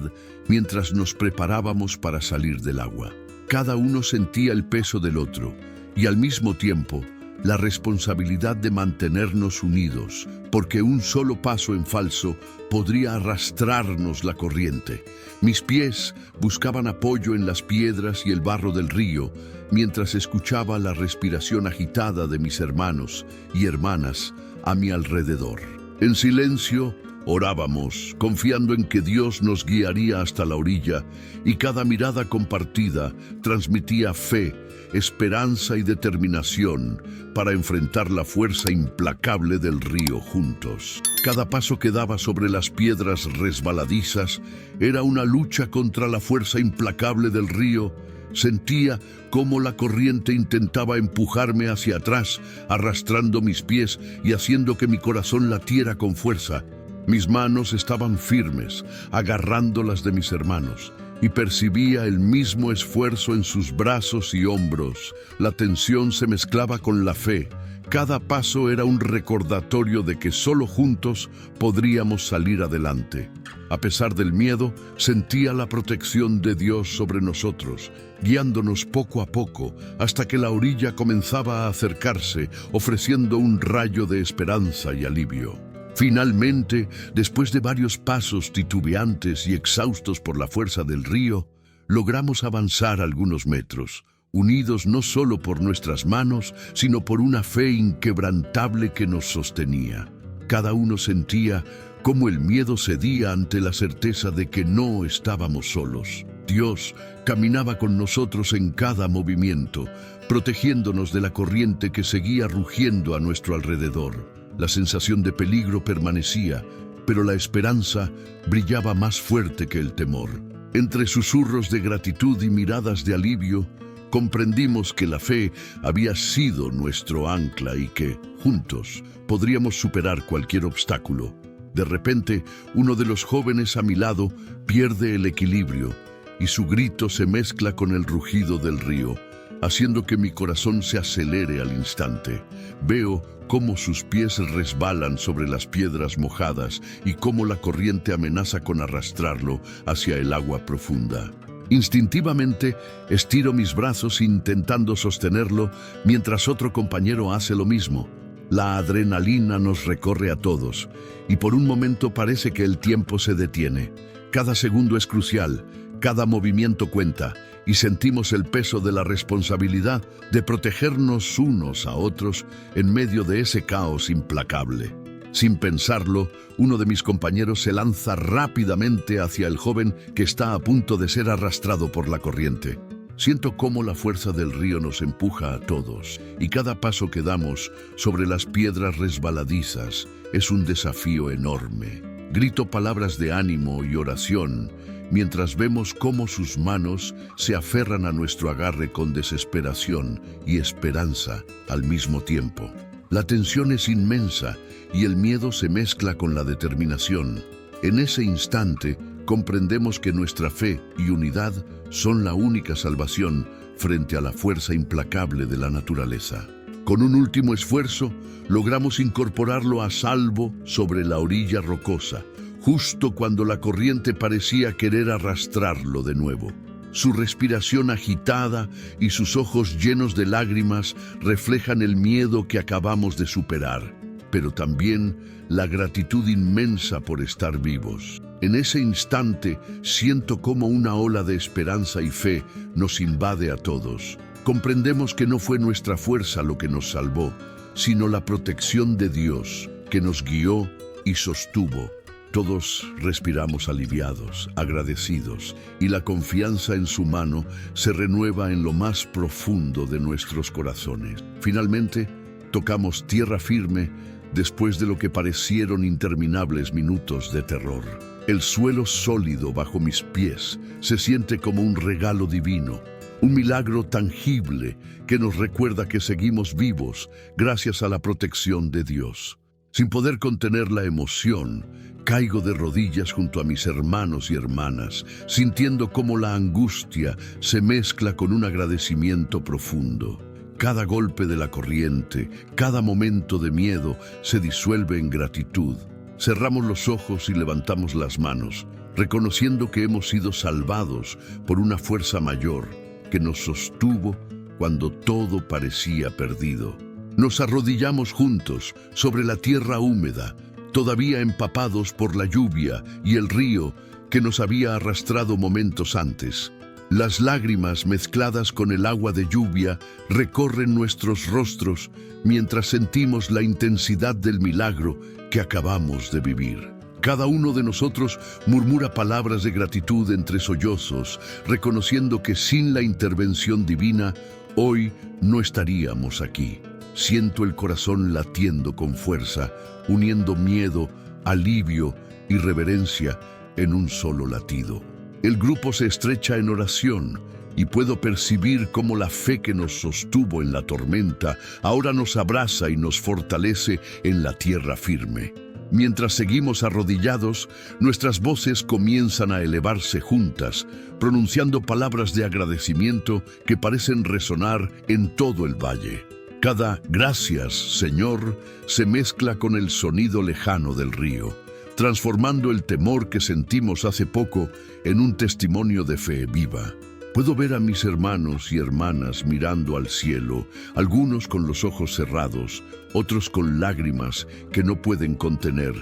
mientras nos preparábamos para salir del agua. Cada uno sentía el peso del otro y al mismo tiempo la responsabilidad de mantenernos unidos, porque un solo paso en falso podría arrastrarnos la corriente. Mis pies buscaban apoyo en las piedras y el barro del río, mientras escuchaba la respiración agitada de mis hermanos y hermanas a mi alrededor. En silencio, orábamos, confiando en que Dios nos guiaría hasta la orilla, y cada mirada compartida transmitía fe, esperanza y determinación para enfrentar la fuerza implacable del río juntos. Cada paso que daba sobre las piedras resbaladizas era una lucha contra la fuerza implacable del río. Sentía cómo la corriente intentaba empujarme hacia atrás, arrastrando mis pies y haciendo que mi corazón latiera con fuerza. Mis manos estaban firmes, agarrando las de mis hermanos, y percibía el mismo esfuerzo en sus brazos y hombros. La tensión se mezclaba con la fe. Cada paso era un recordatorio de que solo juntos podríamos salir adelante. A pesar del miedo, sentía la protección de Dios sobre nosotros, guiándonos poco a poco hasta que la orilla comenzaba a acercarse, ofreciendo un rayo de esperanza y alivio. Finalmente, después de varios pasos titubeantes y exhaustos por la fuerza del río, logramos avanzar algunos metros, unidos no solo por nuestras manos, sino por una fe inquebrantable que nos sostenía. Cada uno sentía cómo el miedo cedía ante la certeza de que no estábamos solos. Dios caminaba con nosotros en cada movimiento, protegiéndonos de la corriente que seguía rugiendo a nuestro alrededor. La sensación de peligro permanecía, pero la esperanza brillaba más fuerte que el temor. Entre susurros de gratitud y miradas de alivio, comprendimos que la fe había sido nuestro ancla y que, juntos, podríamos superar cualquier obstáculo. De repente, uno de los jóvenes a mi lado pierde el equilibrio y su grito se mezcla con el rugido del río, haciendo que mi corazón se acelere al instante. Veo cómo sus pies resbalan sobre las piedras mojadas y cómo la corriente amenaza con arrastrarlo hacia el agua profunda. Instintivamente, estiro mis brazos intentando sostenerlo mientras otro compañero hace lo mismo. La adrenalina nos recorre a todos y por un momento parece que el tiempo se detiene. Cada segundo es crucial, cada movimiento cuenta, y sentimos el peso de la responsabilidad de protegernos unos a otros en medio de ese caos implacable. Sin pensarlo, uno de mis compañeros se lanza rápidamente hacia el joven que está a punto de ser arrastrado por la corriente. Siento cómo la fuerza del río nos empuja a todos, y cada paso que damos sobre las piedras resbaladizas es un desafío enorme. Grito palabras de ánimo y oración, mientras vemos cómo sus manos se aferran a nuestro agarre con desesperación y esperanza al mismo tiempo. La tensión es inmensa y el miedo se mezcla con la determinación. En ese instante, comprendemos que nuestra fe y unidad son la única salvación frente a la fuerza implacable de la naturaleza. Con un último esfuerzo, logramos incorporarlo a salvo sobre la orilla rocosa, justo cuando la corriente parecía querer arrastrarlo de nuevo. Su respiración agitada y sus ojos llenos de lágrimas reflejan el miedo que acabamos de superar, pero también la gratitud inmensa por estar vivos. En ese instante siento como una ola de esperanza y fe nos invade a todos. Comprendemos que no fue nuestra fuerza lo que nos salvó, sino la protección de Dios que nos guió y sostuvo. Todos respiramos aliviados, agradecidos, y la confianza en su mano se renueva en lo más profundo de nuestros corazones. Finalmente, tocamos tierra firme después de lo que parecieron interminables minutos de terror. El suelo sólido bajo mis pies se siente como un regalo divino, un milagro tangible que nos recuerda que seguimos vivos gracias a la protección de Dios. Sin poder contener la emoción, caigo de rodillas junto a mis hermanos y hermanas, sintiendo cómo la angustia se mezcla con un agradecimiento profundo. Cada golpe de la corriente, cada momento de miedo se disuelve en gratitud. Cerramos los ojos y levantamos las manos, reconociendo que hemos sido salvados por una fuerza mayor que nos sostuvo cuando todo parecía perdido. Nos arrodillamos juntos sobre la tierra húmeda, todavía empapados por la lluvia y el río que nos había arrastrado momentos antes. Las lágrimas mezcladas con el agua de lluvia recorren nuestros rostros mientras sentimos la intensidad del milagro que acabamos de vivir. Cada uno de nosotros murmura palabras de gratitud entre sollozos, reconociendo que sin la intervención divina, hoy no estaríamos aquí. Siento el corazón latiendo con fuerza, uniendo miedo, alivio y reverencia en un solo latido. El grupo se estrecha en oración y puedo percibir cómo la fe que nos sostuvo en la tormenta ahora nos abraza y nos fortalece en la tierra firme. Mientras seguimos arrodillados, nuestras voces comienzan a elevarse juntas, pronunciando palabras de agradecimiento que parecen resonar en todo el valle. Cada "gracias, Señor" se mezcla con el sonido lejano del río, transformando el temor que sentimos hace poco en un testimonio de fe viva. Puedo ver a mis hermanos y hermanas mirando al cielo, algunos con los ojos cerrados, otros con lágrimas que no pueden contener,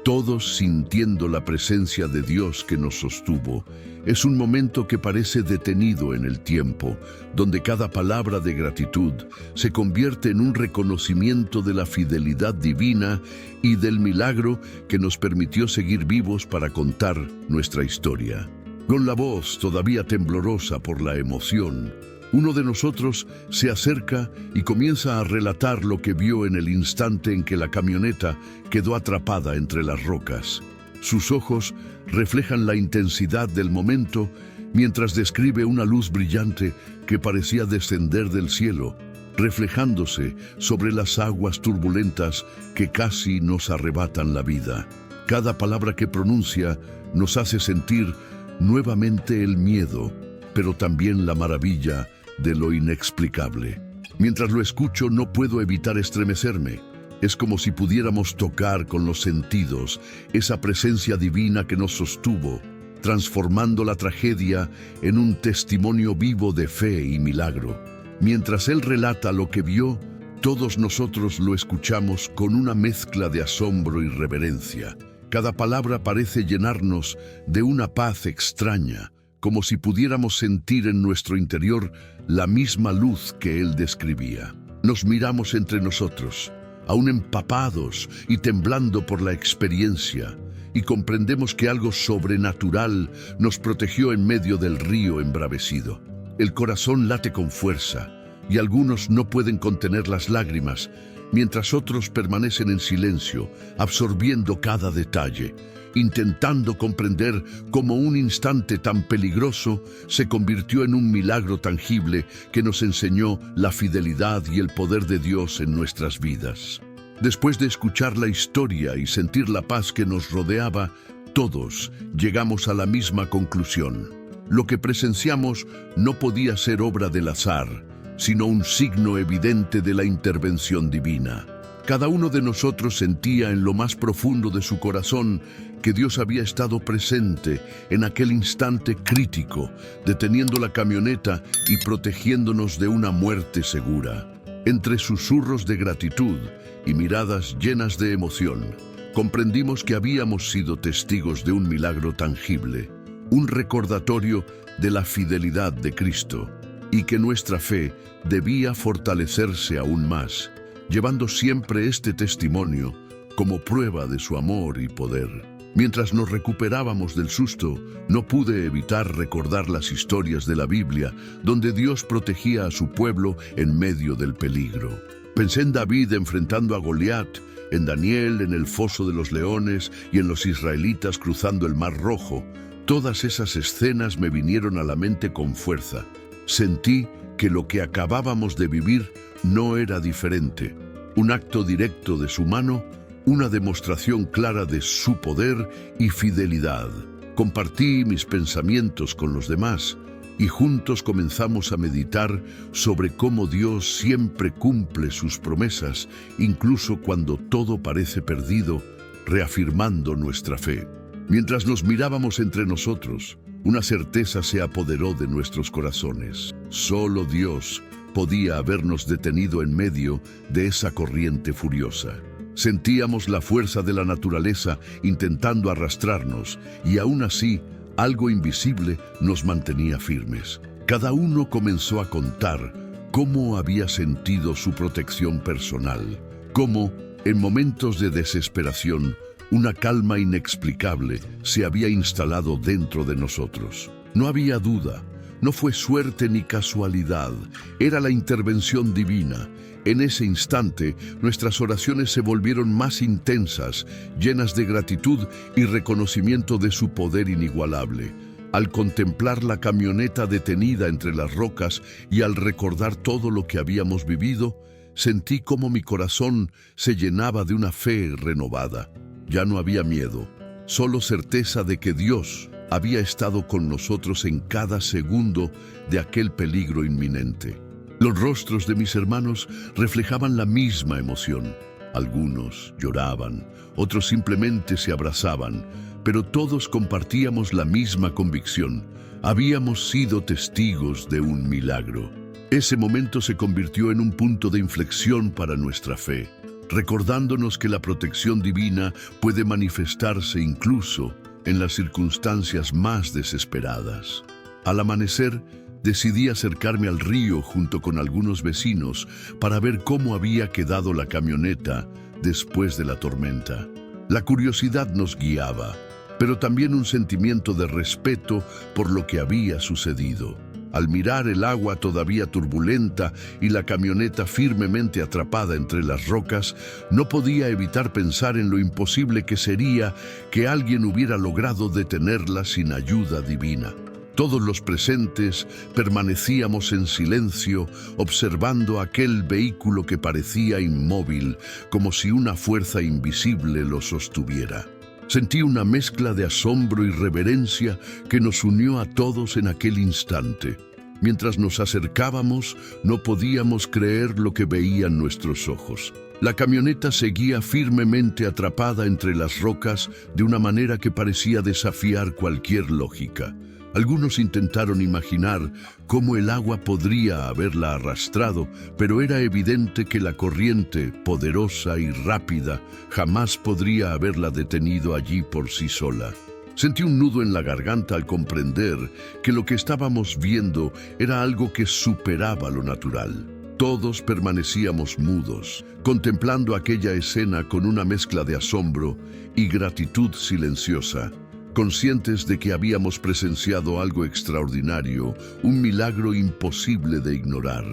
todos sintiendo la presencia de Dios que nos sostuvo. Es un momento que parece detenido en el tiempo, donde cada palabra de gratitud se convierte en un reconocimiento de la fidelidad divina y del milagro que nos permitió seguir vivos para contar nuestra historia. Con la voz todavía temblorosa por la emoción, uno de nosotros se acerca y comienza a relatar lo que vio en el instante en que la camioneta quedó atrapada entre las rocas. Sus ojos reflejan la intensidad del momento mientras describe una luz brillante que parecía descender del cielo, reflejándose sobre las aguas turbulentas que casi nos arrebatan la vida. Cada palabra que pronuncia nos hace sentir nuevamente el miedo, pero también la maravilla de lo inexplicable. Mientras lo escucho, no puedo evitar estremecerme. Es como si pudiéramos tocar con los sentidos esa presencia divina que nos sostuvo, transformando la tragedia en un testimonio vivo de fe y milagro. Mientras él relata lo que vio, todos nosotros lo escuchamos con una mezcla de asombro y reverencia. Cada palabra parece llenarnos de una paz extraña, como si pudiéramos sentir en nuestro interior la misma luz que él describía. Nos miramos entre nosotros, aún empapados y temblando por la experiencia, y comprendemos que algo sobrenatural nos protegió en medio del río embravecido. El corazón late con fuerza, y algunos no pueden contener las lágrimas, mientras otros permanecen en silencio, absorbiendo cada detalle, intentando comprender cómo un instante tan peligroso se convirtió en un milagro tangible que nos enseñó la fidelidad y el poder de Dios en nuestras vidas. Después de escuchar la historia y sentir la paz que nos rodeaba, todos llegamos a la misma conclusión. Lo que presenciamos no podía ser obra del azar, sino un signo evidente de la intervención divina. Cada uno de nosotros sentía en lo más profundo de su corazón que Dios había estado presente en aquel instante crítico, deteniendo la camioneta y protegiéndonos de una muerte segura. Entre susurros de gratitud y miradas llenas de emoción, comprendimos que habíamos sido testigos de un milagro tangible, un recordatorio de la fidelidad de Cristo, y que nuestra fe debía fortalecerse aún más, llevando siempre este testimonio como prueba de su amor y poder. Mientras nos recuperábamos del susto, no pude evitar recordar las historias de la Biblia, donde Dios protegía a su pueblo en medio del peligro. Pensé en David enfrentando a Goliat, en Daniel en el foso de los leones y en los israelitas cruzando el Mar Rojo. Todas esas escenas me vinieron a la mente con fuerza. Sentí que lo que acabábamos de vivir no era diferente. Un acto directo de su mano, una demostración clara de su poder y fidelidad. Compartí mis pensamientos con los demás y juntos comenzamos a meditar sobre cómo Dios siempre cumple sus promesas, incluso cuando todo parece perdido, reafirmando nuestra fe. Mientras nos mirábamos entre nosotros, una certeza se apoderó de nuestros corazones. Solo Dios podía habernos detenido en medio de esa corriente furiosa. Sentíamos la fuerza de la naturaleza intentando arrastrarnos, y aún así, algo invisible nos mantenía firmes. Cada uno comenzó a contar cómo había sentido su protección personal, cómo, en momentos de desesperación, una calma inexplicable se había instalado dentro de nosotros. No había duda, no fue suerte ni casualidad, era la intervención divina. En ese instante, nuestras oraciones se volvieron más intensas, llenas de gratitud y reconocimiento de su poder inigualable. Al contemplar la camioneta detenida entre las rocas y al recordar todo lo que habíamos vivido, sentí cómo mi corazón se llenaba de una fe renovada. Ya no había miedo, solo certeza de que Dios había estado con nosotros en cada segundo de aquel peligro inminente. Los rostros de mis hermanos reflejaban la misma emoción. Algunos lloraban, otros simplemente se abrazaban, pero todos compartíamos la misma convicción. Habíamos sido testigos de un milagro. Ese momento se convirtió en un punto de inflexión para nuestra fe, recordándonos que la protección divina puede manifestarse incluso en las circunstancias más desesperadas. Al amanecer, decidí acercarme al río junto con algunos vecinos para ver cómo había quedado la camioneta después de la tormenta. La curiosidad nos guiaba, pero también un sentimiento de respeto por lo que había sucedido. Al mirar el agua todavía turbulenta y la camioneta firmemente atrapada entre las rocas, no podía evitar pensar en lo imposible que sería que alguien hubiera logrado detenerla sin ayuda divina. Todos los presentes permanecíamos en silencio, observando aquel vehículo que parecía inmóvil, como si una fuerza invisible lo sostuviera. Sentí una mezcla de asombro y reverencia que nos unió a todos en aquel instante. Mientras nos acercábamos, no podíamos creer lo que veían nuestros ojos. La camioneta seguía firmemente atrapada entre las rocas de una manera que parecía desafiar cualquier lógica. Algunos intentaron imaginar cómo el agua podría haberla arrastrado, pero era evidente que la corriente, poderosa y rápida, jamás podría haberla detenido allí por sí sola. Sentí un nudo en la garganta al comprender que lo que estábamos viendo era algo que superaba lo natural. Todos permanecíamos mudos, contemplando aquella escena con una mezcla de asombro y gratitud silenciosa, conscientes de que habíamos presenciado algo extraordinario, un milagro imposible de ignorar.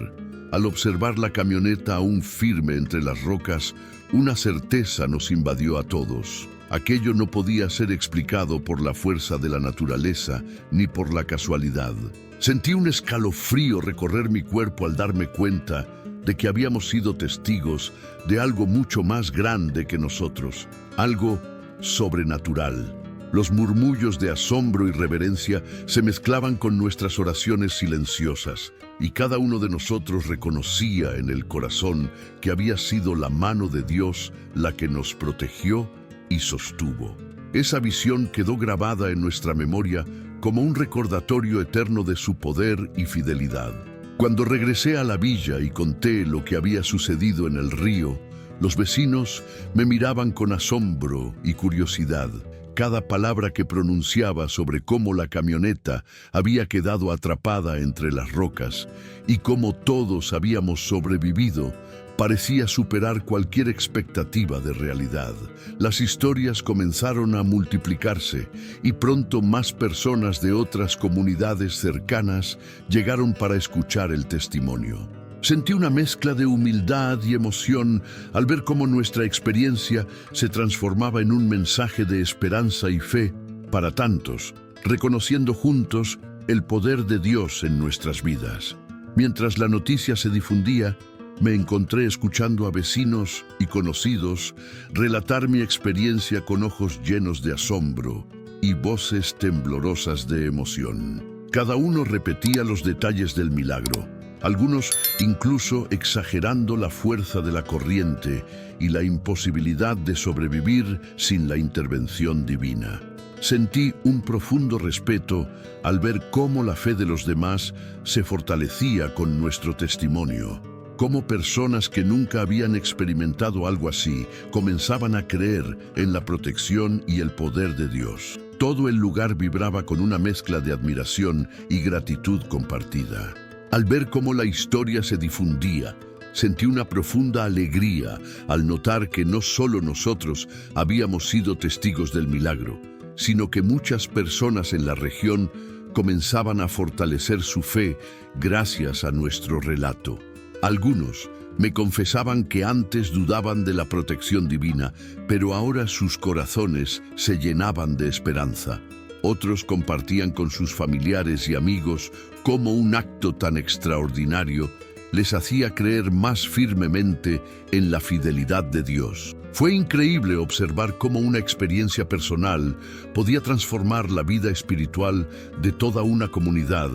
Al observar la camioneta aún firme entre las rocas, una certeza nos invadió a todos. Aquello no podía ser explicado por la fuerza de la naturaleza ni por la casualidad. Sentí un escalofrío recorrer mi cuerpo al darme cuenta de que habíamos sido testigos de algo mucho más grande que nosotros, algo sobrenatural. Los murmullos de asombro y reverencia se mezclaban con nuestras oraciones silenciosas, y cada uno de nosotros reconocía en el corazón que había sido la mano de Dios la que nos protegió y sostuvo. Esa visión quedó grabada en nuestra memoria como un recordatorio eterno de su poder y fidelidad. Cuando regresé a la villa y conté lo que había sucedido en el río, los vecinos me miraban con asombro y curiosidad. Cada palabra que pronunciaba sobre cómo la camioneta había quedado atrapada entre las rocas y cómo todos habíamos sobrevivido parecía superar cualquier expectativa de realidad. Las historias comenzaron a multiplicarse y pronto más personas de otras comunidades cercanas llegaron para escuchar el testimonio. Sentí una mezcla de humildad y emoción al ver cómo nuestra experiencia se transformaba en un mensaje de esperanza y fe para tantos, reconociendo juntos el poder de Dios en nuestras vidas. Mientras la noticia se difundía, me encontré escuchando a vecinos y conocidos relatar mi experiencia con ojos llenos de asombro y voces temblorosas de emoción. Cada uno repetía los detalles del milagro, algunos incluso exagerando la fuerza de la corriente y la imposibilidad de sobrevivir sin la intervención divina. Sentí un profundo respeto al ver cómo la fe de los demás se fortalecía con nuestro testimonio. Cómo personas que nunca habían experimentado algo así comenzaban a creer en la protección y el poder de Dios. Todo el lugar vibraba con una mezcla de admiración y gratitud compartida. Al ver cómo la historia se difundía, sentí una profunda alegría al notar que no solo nosotros habíamos sido testigos del milagro, sino que muchas personas en la región comenzaban a fortalecer su fe gracias a nuestro relato. Algunos me confesaban que antes dudaban de la protección divina, pero ahora sus corazones se llenaban de esperanza. Otros compartían con sus familiares y amigos cómo un acto tan extraordinario les hacía creer más firmemente en la fidelidad de Dios. Fue increíble observar cómo una experiencia personal podía transformar la vida espiritual de toda una comunidad,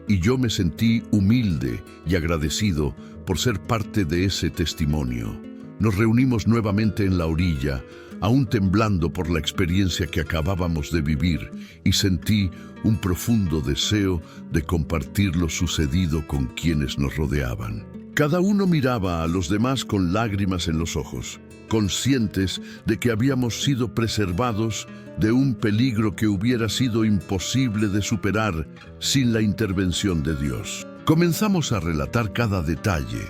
y yo me sentí humilde y agradecido por ser parte de ese testimonio. Nos reunimos nuevamente en la orilla, aún temblando por la experiencia que acabábamos de vivir, y sentí un profundo deseo de compartir lo sucedido con quienes nos rodeaban. Cada uno miraba a los demás con lágrimas en los ojos, conscientes de que habíamos sido preservados de un peligro que hubiera sido imposible de superar sin la intervención de Dios. Comenzamos a relatar cada detalle,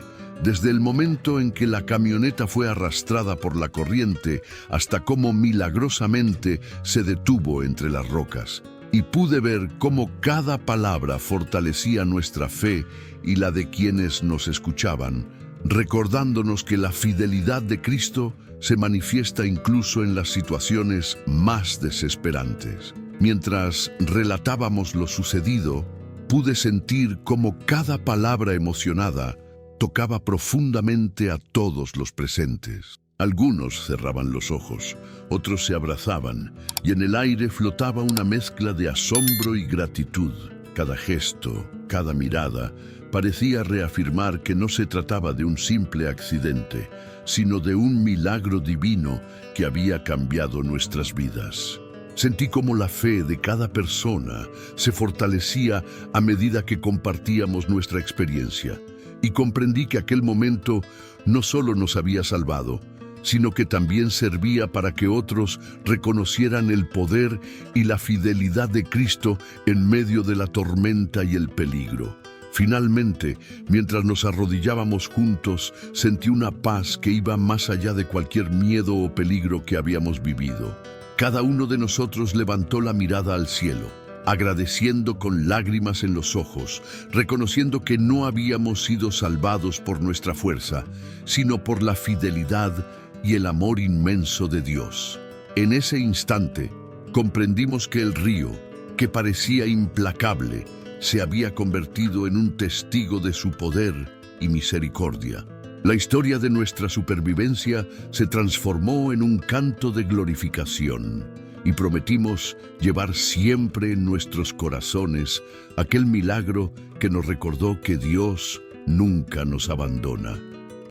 desde el momento en que la camioneta fue arrastrada por la corriente hasta cómo milagrosamente se detuvo entre las rocas. Y pude ver cómo cada palabra fortalecía nuestra fe y la de quienes nos escuchaban, recordándonos que la fidelidad de Cristo se manifiesta incluso en las situaciones más desesperantes. Mientras relatábamos lo sucedido, pude sentir cómo cada palabra emocionada tocaba profundamente a todos los presentes. Algunos cerraban los ojos, otros se abrazaban, y en el aire flotaba una mezcla de asombro y gratitud. Cada gesto, cada mirada, parecía reafirmar que no se trataba de un simple accidente, sino de un milagro divino que había cambiado nuestras vidas. Sentí cómo la fe de cada persona se fortalecía a medida que compartíamos nuestra experiencia, y comprendí que aquel momento no solo nos había salvado, sino que también servía para que otros reconocieran el poder y la fidelidad de Cristo en medio de la tormenta y el peligro. Finalmente, mientras nos arrodillábamos juntos, sentí una paz que iba más allá de cualquier miedo o peligro que habíamos vivido. Cada uno de nosotros levantó la mirada al cielo, agradeciendo con lágrimas en los ojos, reconociendo que no habíamos sido salvados por nuestra fuerza, sino por la fidelidad y el amor inmenso de Dios. En ese instante, comprendimos que el río, que parecía implacable, se había convertido en un testigo de su poder y misericordia. La historia de nuestra supervivencia se transformó en un canto de glorificación y prometimos llevar siempre en nuestros corazones aquel milagro que nos recordó que Dios nunca nos abandona.